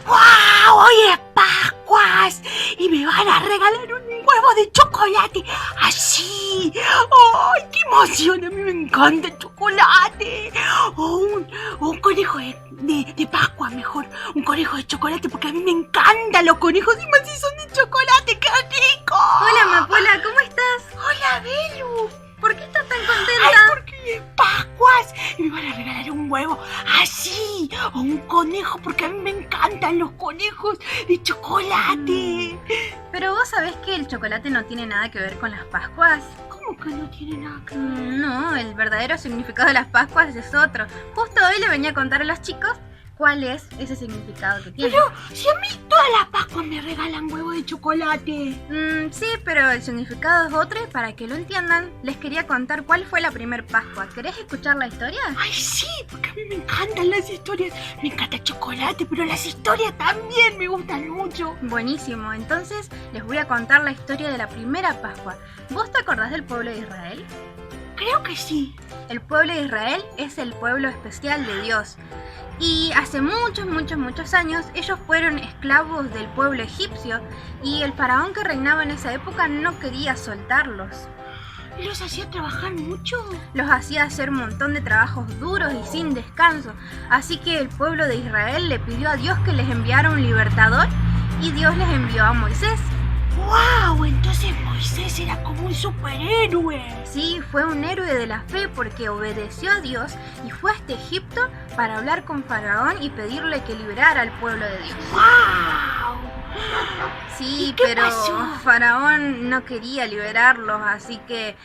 ¡Wow! Hoy es Pascuas y me van a regalar un huevo de chocolate. ¡Así! ¡Ay, qué emoción! A mí me encanta el chocolate. O un conejo de Pascua, mejor. Un conejo de chocolate, porque a mí me encantan los conejos y más si son de chocolate. ¡Qué rico! Hola, Amapola, ¿cómo estás? Hola, Belu. ¿Por qué estás tan Ay, contenta? porque es Pascuas y me van a regalar un huevo así, o un conejo, porque a mí me encantan los conejos de chocolate. Pero vos sabés que el chocolate no tiene nada que ver con las Pascuas. ¿Cómo que no tiene nada que ver? No, el verdadero significado de las Pascuas es otro. Justo hoy le venía a contar a los chicos cuál es ese significado que tiene. Pero si a mí todas las Pascuas me regalan huevo de chocolate. Sí, pero el significado es otro y para que lo entiendan, les quería contar cuál fue la primer Pascua. ¿Querés escuchar la historia? Ay, sí, porque a mí me encantan las historias. Me encanta el chocolate, pero las historias también me gustan mucho. Buenísimo, entonces les voy a contar la historia de la primera Pascua. ¿Vos te acordás del pueblo de Israel? Creo que sí. El pueblo de Israel es el pueblo especial de Dios. Y hace muchos años ellos fueron esclavos del pueblo egipcio y el faraón que reinaba en esa época no quería soltarlos. ¿Y los hacía trabajar mucho? Los hacía hacer un montón de trabajos duros y sin descanso. Así que el pueblo de Israel le pidió a Dios que les enviara un libertador y Dios les envió a Moisés. ¡Wow! Entonces Moisés era como un superhéroe. Sí, fue un héroe de la fe porque obedeció a Dios y fue hasta Egipto para hablar con Faraón y pedirle que liberara al pueblo de Dios. ¡Wow! Sí, ¿Y qué pero pasó? Faraón no quería liberarlos, así que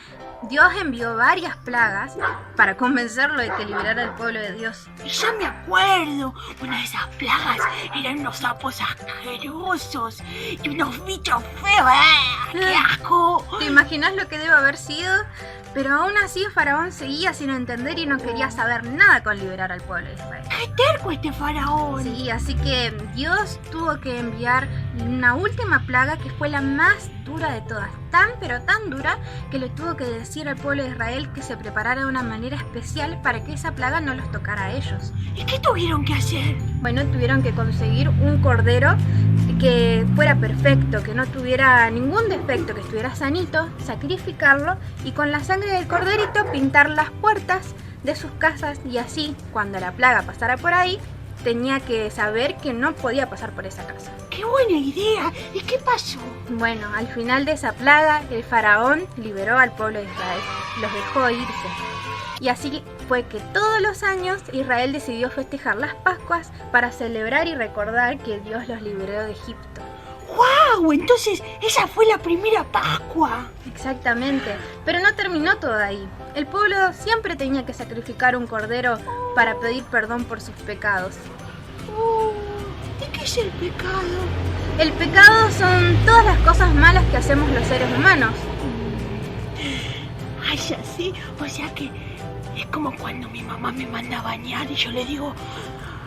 Dios envió varias plagas para convencerlo de que liberara al pueblo de Dios. Y ya me acuerdo, una de esas plagas eran unos sapos asquerosos y unos bichos feos. ¡Ah! ¡Qué asco! ¿Te imaginas lo que debe haber sido? Pero aún así Faraón seguía sin entender y no quería saber nada con liberar al pueblo de Israel. ¡Qué terco este faraón! Sí, así que Dios tuvo que enviar una última plaga que fue la más dura de todas. Pero tan dura que le tuvo que decir al pueblo de Israel que se preparara de una manera especial para que esa plaga no los tocara a ellos. ¿Y qué tuvieron que hacer? Bueno, tuvieron que conseguir un cordero que fuera perfecto, que no tuviera ningún defecto, que estuviera sanito, sacrificarlo y con la sangre del corderito pintar las puertas de sus casas y así, cuando la plaga pasara por ahí, tenía que saber que no podía pasar por esa casa. ¡Qué buena idea! ¿Y qué pasó? Bueno, al final de esa plaga, el faraón liberó al pueblo de Israel, los dejó irse. Y así fue que todos los años Israel decidió festejar las Pascuas para celebrar y recordar que Dios los liberó de Egipto. ¡Wow! Entonces esa fue la primera Pascua. Exactamente, pero no terminó todo ahí. El pueblo siempre tenía que sacrificar un cordero para pedir perdón por sus pecados. ¿Y qué es el pecado? El pecado son todas las cosas malas que hacemos los seres humanos. Ay, ya sé. O sea que es como cuando mi mamá me manda a bañar y yo le digo: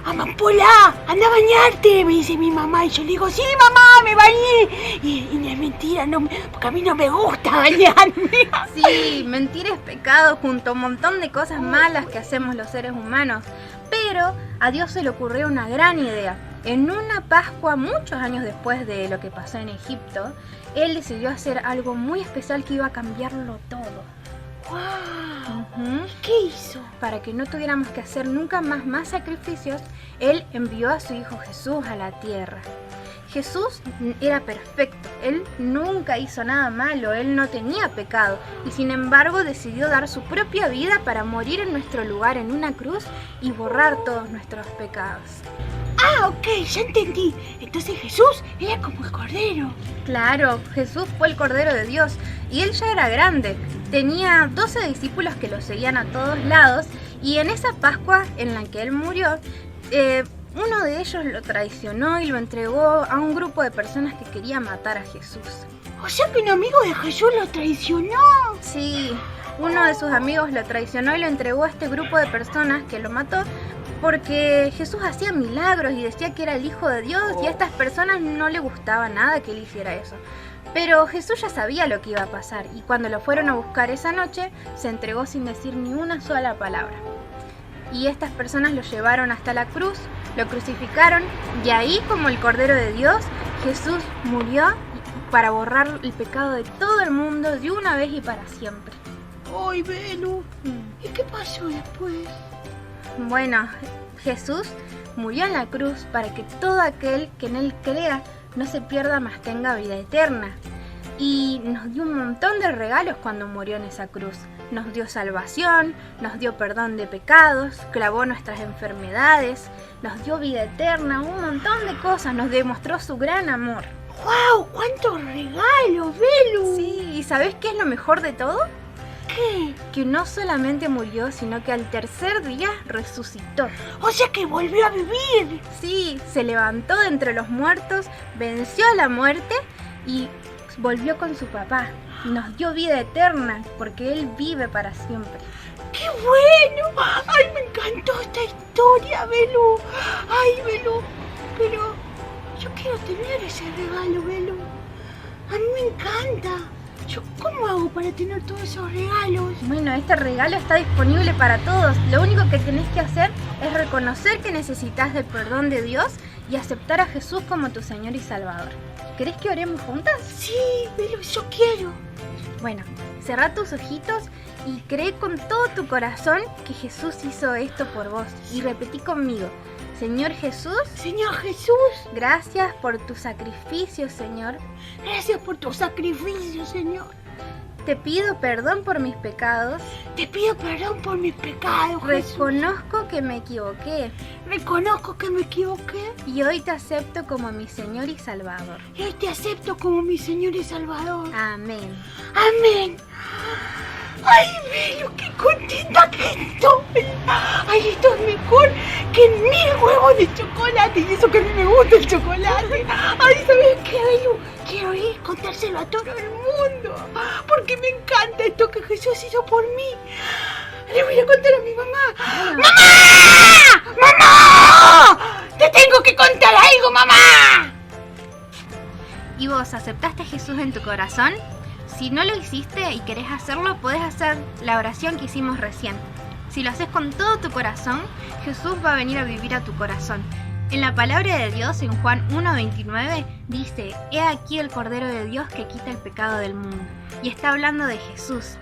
Amapola, anda a bañarte, me dice mi mamá, y yo le digo: sí, mamá, me bañé. Y no es mentira, no, porque a mí no me gusta bañarme. Sí, mentir es pecado junto a un montón de cosas malas que hacemos los seres humanos. Pero a Dios se le ocurrió una gran idea. En una Pascua, muchos años después de lo que pasó en Egipto, Él decidió hacer algo muy especial que iba a cambiarlo todo. ¡Wow! ¿Qué hizo? Para que no tuviéramos que hacer nunca más sacrificios, Él envió a su Hijo Jesús a la tierra. Jesús era perfecto, Él nunca hizo nada malo, Él no tenía pecado y sin embargo decidió dar su propia vida para morir en nuestro lugar en una cruz y borrar todos nuestros pecados. Ah, ok, ya entendí. Entonces Jesús era como el Cordero. Claro, Jesús fue el Cordero de Dios y Él ya era grande. Tenía 12 discípulos que lo seguían a todos lados y en esa Pascua en la que Él murió, uno de ellos lo traicionó y lo entregó a un grupo de personas que quería matar a Jesús. O sea que un amigo de Jesús lo traicionó. Sí, uno de sus amigos lo traicionó y lo entregó a este grupo de personas que lo mató porque Jesús hacía milagros y decía que era el Hijo de Dios y a estas personas no le gustaba nada que él hiciera eso. Pero Jesús ya sabía lo que iba a pasar y cuando lo fueron a buscar esa noche se entregó sin decir ni una sola palabra. Y estas personas lo llevaron hasta la cruz, lo crucificaron y ahí, como el Cordero de Dios, Jesús murió para borrar el pecado de todo el mundo de una vez y para siempre. Ay, Belu, ¿y qué pasó después? Bueno, Jesús murió en la cruz para que todo aquel que en Él crea no se pierda, mas tenga vida eterna. Y nos dio un montón de regalos cuando murió en esa cruz. Nos dio salvación, nos dio perdón de pecados, clavó nuestras enfermedades, nos dio vida eterna, un montón de cosas, nos demostró su gran amor. ¡Wow! ¡Cuántos regalos, Belu! Sí, ¿y sabés qué es lo mejor de todo? ¿Qué? Que no solamente murió, sino que al tercer día resucitó. O sea que volvió a vivir. Sí, se levantó de entre los muertos, venció a la muerte y volvió con su papá. Nos dio vida eterna porque Él vive para siempre. ¡Qué bueno! ¡Ay, me encantó esta historia, Belu! ¡Ay, Belu! Pero yo quiero tener ese regalo, Belu. A mí me encanta. ¿Cómo hago para tener todos esos regalos? Bueno, este regalo está disponible para todos. Lo único que tenés que hacer es reconocer que necesitas del perdón de Dios y aceptar a Jesús como tu Señor y Salvador. ¿Querés que oremos juntas? Sí, Belu, yo quiero. Bueno, cerrá tus ojitos y cree con todo tu corazón que Jesús hizo esto por vos. Y repetí conmigo: Señor Jesús, Señor Jesús, gracias por tu sacrificio, Señor. gracias por tu sacrificio, Señor. Te pido perdón por mis pecados. Te pido perdón por mis pecados, Jesús. Reconozco que me equivoqué Reconozco que me equivoqué y hoy te acepto como mi Señor y Salvador. y hoy te acepto como mi Señor y Salvador. Amén. Amén. Ay, Belu, qué contenta que estoy. Ay, esto es mejor que 1000 huevos de chocolate. Y eso que a mí me gusta el chocolate. Ay, ¿sabes qué, Belu? Quiero ir a contárselo a todo el mundo. Porque me encanta esto que Jesús hizo por mí. Le voy a contar a mi mamá. ¡Mamá! ¡Mamá! ¡Te tengo que contar algo, mamá! ¿Y vos aceptaste a Jesús en tu corazón? Si no lo hiciste y querés hacerlo, podés hacer la oración que hicimos recién. Si lo haces con todo tu corazón, Jesús va a venir a vivir a tu corazón. En la palabra de Dios, en Juan 1:29, dice: He aquí el Cordero de Dios que quita el pecado del mundo. Y está hablando de Jesús.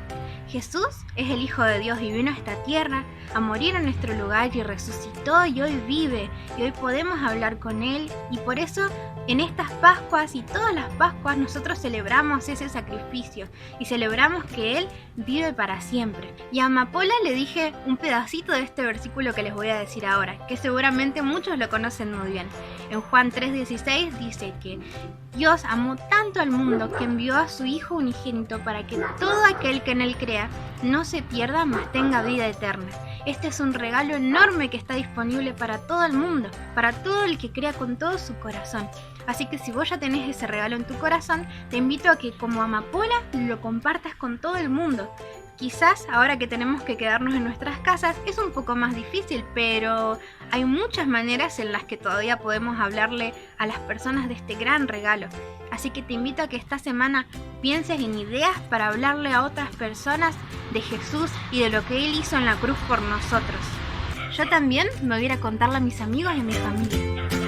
Jesús es el Hijo de Dios y vino a esta tierra a morir en nuestro lugar y resucitó y hoy vive y hoy podemos hablar con Él, y por eso en estas Pascuas y todas las Pascuas nosotros celebramos ese sacrificio y celebramos que Él vive para siempre. Y a Amapola le dije un pedacito de este versículo que les voy a decir ahora, que seguramente muchos lo conocen muy bien. En Juan 3:16 dice que Dios amó tanto al mundo que envió a su Hijo unigénito para que todo aquel que en Él crea no se pierda, mas tenga vida eterna. Este es un regalo enorme que está disponible para todo el mundo, para todo el que crea con todo su corazón. Así que si vos ya tenés ese regalo en tu corazón, te invito a que como Amapola lo compartas con todo el mundo. Quizás ahora que tenemos que quedarnos en nuestras casas es un poco más difícil, pero hay muchas maneras en las que todavía podemos hablarle a las personas de este gran regalo. Así que te invito a que esta semana pienses en ideas para hablarle a otras personas de Jesús y de lo que Él hizo en la cruz por nosotros. Yo también me voy a ir a contarle a mis amigos y a mi familia.